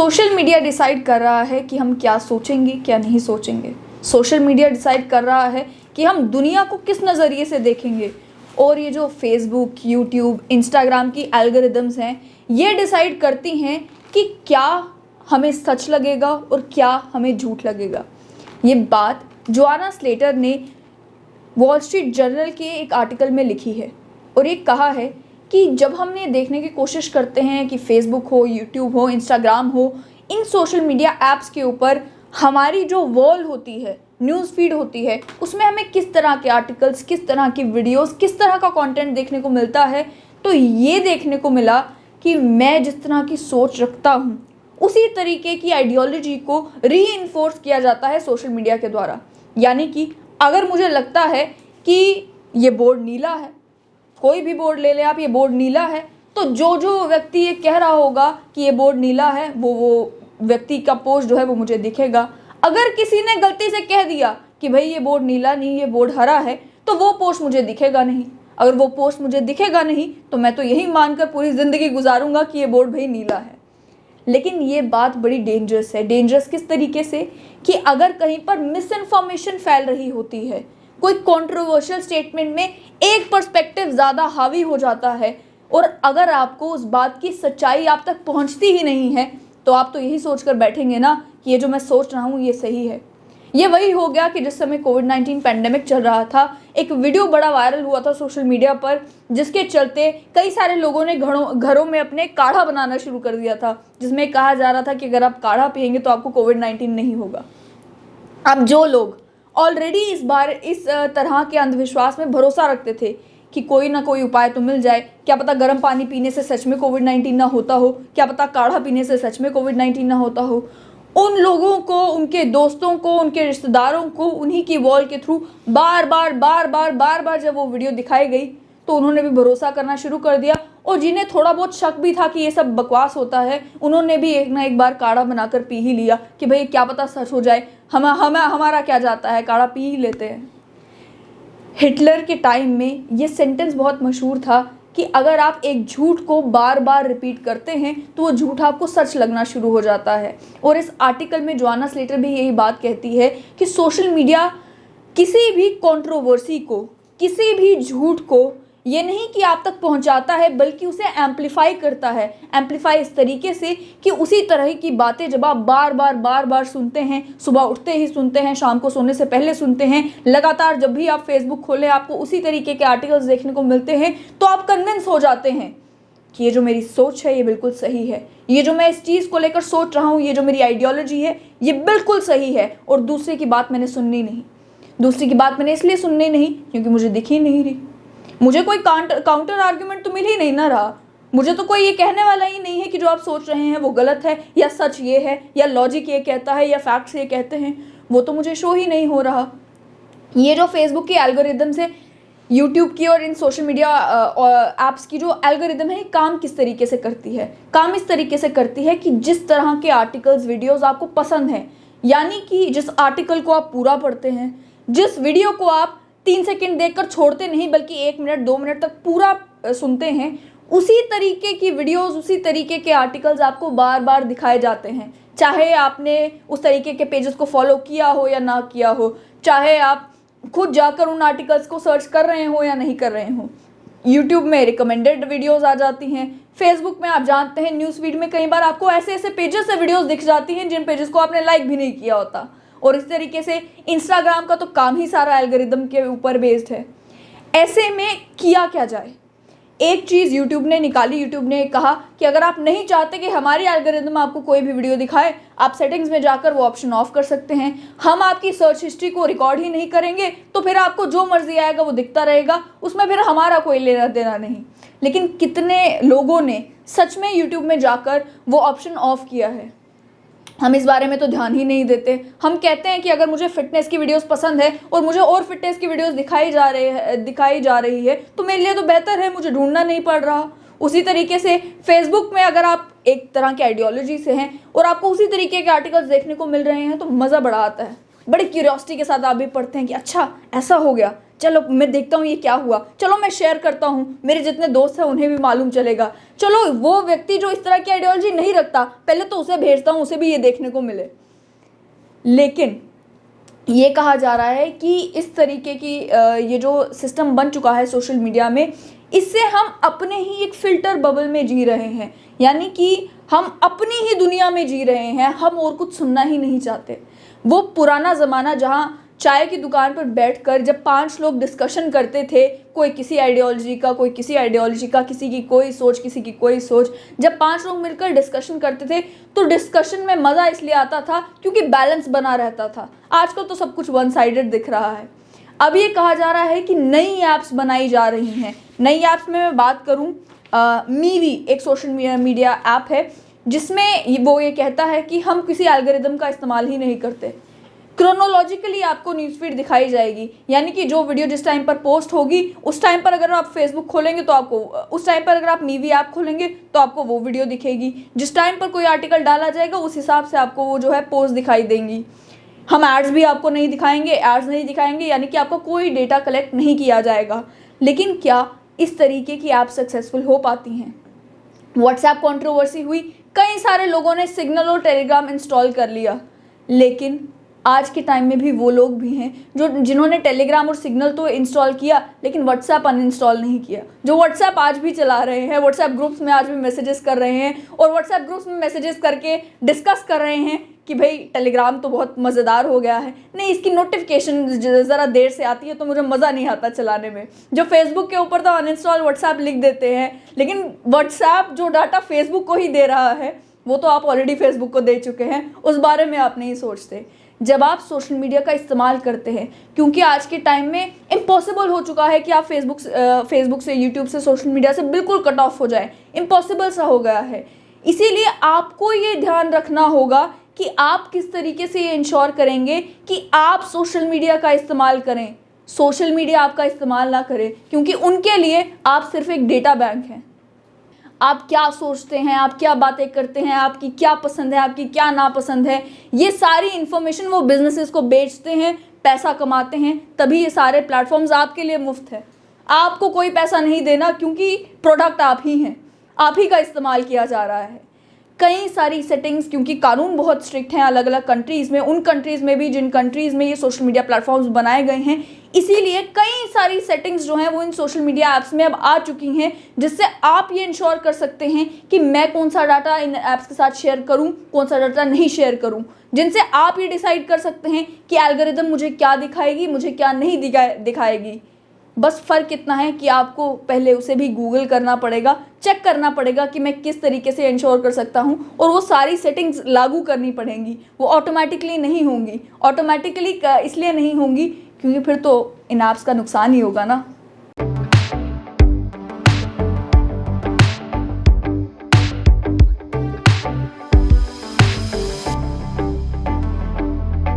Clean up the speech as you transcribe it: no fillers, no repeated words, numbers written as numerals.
Social media decide कर रहा है कि हम क्या सोचेंगे क्या नहीं सोचेंगे। सोशल मीडिया डिसाइड कर रहा है कि हम दुनिया को किस नज़रिए से देखेंगे। और ये जो फेसबुक, यूट्यूब, इंस्टाग्राम की एल्गोरिदम्स हैं, ये डिसाइड करती हैं कि क्या हमें सच लगेगा और क्या हमें झूठ लगेगा। ये बात जोआना स्लेटर ने वॉल स्ट्रीट जर्नल के एक आर्टिकल में लिखी है और ये कहा है कि जब हम ये देखने की कोशिश करते हैं कि फेसबुक हो, यूट्यूब हो, इंस्टाग्राम हो, इन सोशल मीडिया ऐप्स के ऊपर हमारी जो वॉल होती है, न्यूज़ फीड होती है, उसमें हमें किस तरह के आर्टिकल्स, किस तरह की वीडियोस, किस तरह का कंटेंट देखने को मिलता है, तो ये देखने को मिला कि मैं जिस तरह की सोच रखता हूँ उसी तरीके की आइडियोलॉजी को रीइंफोर्स किया जाता है सोशल मीडिया के द्वारा। यानी कि अगर मुझे लगता है कि ये बोर्ड नीला है, कोई भी बोर्ड ले लें आप, ये बोर्ड नीला है, तो जो व्यक्ति ये कह रहा होगा कि ये बोर्ड नीला है, वो व्यक्ति का पोस्ट जो है वो मुझे दिखेगा। अगर किसी ने गलती से कह दिया कि भाई ये बोर्ड नीला नहीं, ये बोर्ड हरा है, तो वो पोस्ट मुझे दिखेगा नहीं। अगर वो पोस्ट मुझे दिखेगा नहीं तो मैं तो यही मानकर पूरी ज़िंदगी गुजारूंगा कि ये बोर्ड भाई नीला है। लेकिन ये बात बड़ी डेंजरस है। डेंजरस किस तरीके से कि अगर कहीं पर मिस इन्फॉर्मेशन फैल रही होती है, कोई कंट्रोवर्शियल स्टेटमेंट में एक पर्सपेक्टिव ज़्यादा हावी हो जाता है और अगर आपको उस बात की सच्चाई आप तक पहुंचती ही नहीं है, तो आप तो यही सोचकर बैठेंगे ना कि ये जो मैं सोच रहा हूँ ये सही है। ये वही हो गया कि जिस समय कोविड-19 पैंडेमिक चल रहा था, एक वीडियो बड़ा वायरल हुआ था सोशल मीडिया पर, जिसके चलते कई सारे लोगों ने घरों में अपने काढ़ा बनाना शुरू कर दिया था, जिसमें कहा जा रहा था कि अगर आप काढ़ा पिएंगे तो आपको कोविड-19 नहीं होगा। अब जो लोग ऑलरेडी इस तरह के अंधविश्वास में भरोसा रखते थे कि कोई ना कोई उपाय तो मिल जाए, क्या पता गर्म पानी पीने से सच में कोविड-19 ना होता हो, क्या पता काढ़ा पीने से सच में कोविड-19 ना होता हो, उन लोगों को, उनके दोस्तों को, उनके रिश्तेदारों को उन्हीं की वॉल के थ्रू बार बार जब वो वीडियो दिखाई गई तो उन्होंने भी भरोसा करना शुरू कर दिया। और जिन्हें थोड़ा बहुत शक भी था कि ये सब बकवास होता है, उन्होंने भी एक ना एक बार काढ़ा बनाकर पी ही लिया कि भाई क्या पता सच हो जाए, हमारा क्या जाता है, काढ़ा पी ही लेते हैं। हिटलर के टाइम में ये सेंटेंस बहुत मशहूर था कि अगर आप एक झूठ को बार बार रिपीट करते हैं तो वो झूठ आपको सच लगना शुरू हो जाता है। और इस आर्टिकल में जोआना स्लेटर भी यही बात कहती है कि सोशल मीडिया किसी भी कंट्रोवर्सी को, किसी भी झूठ को ये नहीं कि आप तक पहुंचाता है, बल्कि उसे एम्पलीफाई करता है। एम्पलीफाई इस तरीके से कि उसी तरह की बातें जब आप बार बार सुनते हैं, सुबह उठते ही सुनते हैं, शाम को सोने से पहले सुनते हैं, लगातार जब भी आप फेसबुक खोलें आपको उसी तरीके के आर्टिकल्स देखने को मिलते हैं, तो आप कन्विंस हो जाते हैं कि ये जो मेरी सोच है ये बिल्कुल सही है, ये जो मैं इस चीज़ को लेकर सोच रहा हूँ, ये जो मेरी आइडियोलॉजी है ये बिल्कुल सही है। और दूसरे की बात मैंने सुननी नहीं। दूसरे की बात मैंने इसलिए सुननी नहीं क्योंकि मुझे दिख ही नहीं रही, मुझे कोई काउंटर आर्ग्यूमेंट तो मिल ही नहीं ना रहा, मुझे तो कोई ये कहने वाला ही नहीं है कि जो आप सोच रहे हैं वो गलत है, या सच ये है, या लॉजिक ये कहता है, या फैक्ट्स ये कहते हैं, वो तो मुझे शो ही नहीं हो रहा। ये जो फेसबुक की एल्गोरिदम से, यूट्यूब की और इन सोशल मीडिया ऐप्स की जो एल्गोरिदम है, काम किस तरीके से करती है? काम इस तरीके से करती है कि जिस तरह के आर्टिकल्स, वीडियोज़ आपको पसंद हैं, यानी कि जिस आर्टिकल को आप पूरा पढ़ते हैं, जिस वीडियो को आप 3 सेकंड देखकर छोड़ते नहीं बल्कि 1 मिनट 2 मिनट तक पूरा सुनते हैं, उसी तरीके की वीडियोस, उसी तरीके के आर्टिकल्स आपको बार बार दिखाए जाते हैं। चाहे आपने उस तरीके के पेजेस को फॉलो किया हो या ना किया हो, चाहे आप खुद जाकर उन आर्टिकल्स को सर्च कर रहे हो या नहीं कर रहे हो। यूट्यूब में रिकमेंडेड वीडियोस आ जाती हैं, फेसबुक में आप जानते हैं न्यूज़ फीड में कई बार आपको ऐसे पेजेस से वीडियोस दिख जाती हैं जिन पेजेस को आपने लाइक भी नहीं किया होता। और इस तरीके से इंस्टाग्राम का तो काम ही सारा एल्गोरिदम के ऊपर बेस्ड है। ऐसे में किया क्या जाए? एक चीज़ यूट्यूब ने निकाली। यूट्यूब ने कहा कि अगर आप नहीं चाहते कि हमारी एल्गोरिदम आपको कोई भी वीडियो दिखाए, आप सेटिंग्स में जाकर वो ऑप्शन ऑफ कर सकते हैं। हम आपकी सर्च हिस्ट्री को रिकॉर्ड ही नहीं करेंगे, तो फिर आपको जो मर्जी आएगा वो दिखता रहेगा, उसमें फिर हमारा कोई लेना देना नहीं। लेकिन कितने लोगों ने सच में यूट्यूब में जाकर वो ऑप्शन ऑफ किया है? हम इस बारे में तो ध्यान ही नहीं देते। हम कहते हैं कि अगर मुझे फिटनेस की वीडियोस पसंद है और मुझे और फिटनेस की वीडियोस दिखाई जा रही है तो मेरे लिए तो बेहतर है, मुझे ढूंढना नहीं पड़ रहा। उसी तरीके से फेसबुक में अगर आप एक तरह की आइडियोलॉजी से हैं और आपको उसी तरीके के आर्टिकल्स देखने को मिल रहे हैं तो मज़ा बड़ा आता है। बड़ी क्यूरियोसिटी के साथ आप भी पढ़ते हैं कि अच्छा ऐसा हो गया, चलो मैं देखता हूँ ये क्या हुआ, चलो मैं शेयर करता हूँ, मेरे जितने दोस्त हैं उन्हें भी मालूम चलेगा, चलो वो व्यक्ति जो इस तरह की आइडियोलॉजी नहीं रखता पहले तो उसे भेजता हूँ, उसे भी ये देखने को मिले। लेकिन ये कहा जा रहा है कि इस तरीके की ये जो सिस्टम बन चुका है सोशल मीडिया में, इससे हम अपने ही एक फ़िल्टर बबल में जी रहे हैं, यानी कि हम अपनी ही दुनिया में जी रहे हैं, हम और कुछ सुनना ही नहीं चाहते। वो पुराना ज़माना जहाँ चाय की दुकान पर बैठकर जब 5 लोग डिस्कशन करते थे, कोई किसी आइडियोलॉजी का, कोई किसी आइडियोलॉजी का, किसी की कोई सोच, किसी की कोई सोच, जब 5 लोग मिलकर डिस्कशन करते थे तो डिस्कशन में मज़ा इसलिए आता था क्योंकि बैलेंस बना रहता था। आजकल तो सब कुछ वन साइडेड दिख रहा है। अब ये कहा जा रहा है कि नई ऐप्स बनाई जा रही हैं। नई ऐप्स में मैं बात करूँ, मीवी एक सोशल मीडिया ऐप है जिसमें वो ये कहता है कि हम किसी एल्गोरिदम का इस्तेमाल ही नहीं करते। क्रोनोलॉजिकली आपको न्यूज़फीड दिखाई जाएगी, यानी कि जो वीडियो जिस टाइम पर पोस्ट होगी उस टाइम पर अगर आप फेसबुक खोलेंगे तो आपको उस टाइम पर, अगर आप मीवी ऐप खोलेंगे तो आपको वो वीडियो दिखेगी। जिस टाइम पर कोई आर्टिकल डाला जाएगा उस हिसाब से आपको वो जो है पोस्ट दिखाई देंगी। हम एड्स भी आपको नहीं दिखाएंगे, एड्स नहीं दिखाएंगे, यानी कि आपका कोई डेटा कलेक्ट नहीं किया जाएगा। लेकिन क्या इस तरीके की ऐप सक्सेसफुल हो पाती हैं? व्हाट्सएप कंट्रोवर्सी हुई, कई सारे लोगों ने सिग्नल और टेलीग्राम इंस्टॉल कर लिया, लेकिन आज के टाइम में भी वो लोग भी हैं जिन्होंने टेलीग्राम और सिग्नल तो इंस्टॉल किया लेकिन व्हाट्सएप अनइंस्टॉल नहीं किया, जो व्हाट्सएप आज भी चला रहे हैं, व्हाट्सएप ग्रुप्स में आज भी मैसेजेस कर रहे हैं और व्हाट्सएप ग्रुप्स में मैसेजेस करके डिस्कस कर रहे हैं कि भाई टेलीग्राम तो बहुत मज़ेदार हो गया है, नहीं इसकी नोटिफिकेशन ज़रा देर से आती है तो मुझे मज़ा नहीं आता चलाने में। जो फेसबुक के ऊपर तो अनइंस्टॉल व्हाट्सएप लिख देते हैं, लेकिन व्हाट्सएप जो डाटा फेसबुक को ही दे रहा है वो तो आप ऑलरेडी फेसबुक को दे चुके हैं, उस बारे में आप नहीं सोचते। जब आप सोशल मीडिया का इस्तेमाल करते हैं, क्योंकि आज के टाइम में इम्पॉसिबल हो चुका है कि आप फेसबुक से, यूट्यूब से, सोशल मीडिया से बिल्कुल कट ऑफ हो जाए, इम्पॉसिबल सा हो गया है। इसीलिए आपको ये ध्यान रखना होगा कि आप किस तरीके से ये इंश्योर करेंगे कि आप सोशल मीडिया का इस्तेमाल करें, सोशल मीडिया आपका इस्तेमाल ना करें, क्योंकि उनके लिए आप सिर्फ एक डेटा बैंक हैं। आप क्या सोचते हैं, आप क्या बातें करते हैं, आपकी क्या पसंद है, आपकी क्या नापसंद है, ये सारी इन्फॉर्मेशन वो बिजनेसेस को बेचते हैं, पैसा कमाते हैं, तभी ये सारे प्लेटफॉर्म्स आपके लिए मुफ्त है। आपको कोई पैसा नहीं देना क्योंकि प्रोडक्ट आप ही हैं, आप ही का इस्तेमाल किया जा रहा है। कई सारी सेटिंग्स, क्योंकि कानून बहुत स्ट्रिक्ट हैं अलग अलग कंट्रीज़ में, उन कंट्रीज़ में भी जिन कंट्रीज़ में ये सोशल मीडिया प्लेटफॉर्म्स बनाए गए हैं, इसीलिए कई सारी सेटिंग्स जो हैं वो इन सोशल मीडिया ऐप्स में अब आ चुकी हैं, जिससे आप ये इंश्योर कर सकते हैं कि मैं कौन सा डाटा इन ऐप्स के साथ शेयर करूं, कौन सा डाटा नहीं शेयर करूं, जिनसे आप ये डिसाइड कर सकते हैं कि एल्गोरिदम मुझे क्या दिखाएगी, मुझे क्या नहीं दिखाएगी। बस फ़र्क इतना है कि आपको पहले उसे भी गूगल करना पड़ेगा, चेक करना पड़ेगा कि मैं किस तरीके से इंश्योर कर सकता हूं, और वो सारी सेटिंग्स लागू करनी पड़ेंगी। वो ऑटोमेटिकली नहीं होंगी, ऑटोमेटिकली इसलिए नहीं होंगी क्योंकि फिर तो इन ऐप्स का नुकसान ही होगा ना।